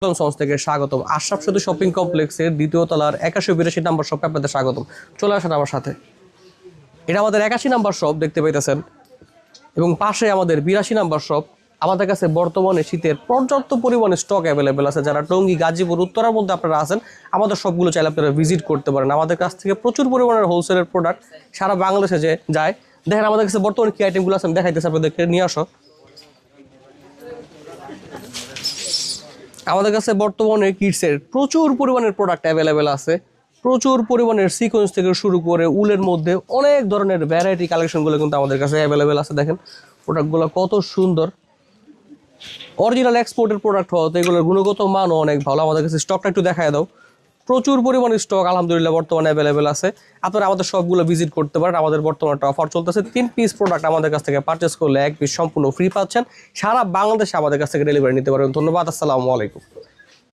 সংস্থা থেকে স্বাগতম। আশরাফ সেতু শপিং কমপ্লেক্সের দ্বিতীয় তলার 8182 নম্বর শপে আপনাদের স্বাগতম। চলে আসেন আমার সাথে। এটা আমাদের 81 নম্বর শপ দেখতে পাইতেছেন এবং পাশে আমাদের 82 নম্বর শপ। আমাদের কাছে বর্তমানে শীতের পর্যাপ্ত পরিমাণে স্টক অ্যাভেলেবেল আছে। যারা টঙ্গী, গাজীপুর, উত্তরার মধ্যে আপনারা আছেন, আমাদের সবগুলো চাইলে আপনারা ভিজিট করতে পারেন। আমাদের কাছ থেকে প্রচুর পরিমাণের হোলসেলের প্রোডাক্ট সারা বাংলাদেশে যায়। দেখেন আমাদের কাছে বর্তমানে কি আইটেমগুলো আছে আমি দেখাইতেছি আপনাদেরকে, নিয়ে আসো। আমাদের কাছে বর্তমানে কিডসের প্রচুর পরিমাণের প্রোডাক্ট অ্যাভেলেবেল আছে। প্রচুর পরিমাণের সিকোয়েন্স থেকে শুরু করে উলের মধ্যে অনেক ধরনের ভ্যারাইটি কালেকশনগুলো কিন্তু আমাদের কাছে অ্যাভেলেবেল আছে। দেখেন প্রোডাক্টগুলো কত সুন্দর, অরিজিনাল এক্সপোর্টের প্রোডাক্ট হওয়াতে এগুলোর গুণগত মানও অনেক ভালো। আমাদের কাছে স্টকটা একটু দেখায় দাও। প্রচুর পরিমাণে স্টক আলহামদুলিল্লাহ বর্তমানে অ্যাভেলেবেল আছে। আপনারা আমাদের সবগুলো ভিজিট করতে পারেন। আমাদের বর্তমানে একটা অফার চলতেছে, 3 পিস প্রোডাক্ট আমাদের কাছ থেকে পারচেস করলে 1 পিস সম্পূর্ণ ফ্রি পাচ্ছেন। সারা বাংলাদেশে আমাদের কাছ থেকে ডেলিভারি নিতে পারবেন। ধন্যবাদ, আসসালামু আলাইকুম।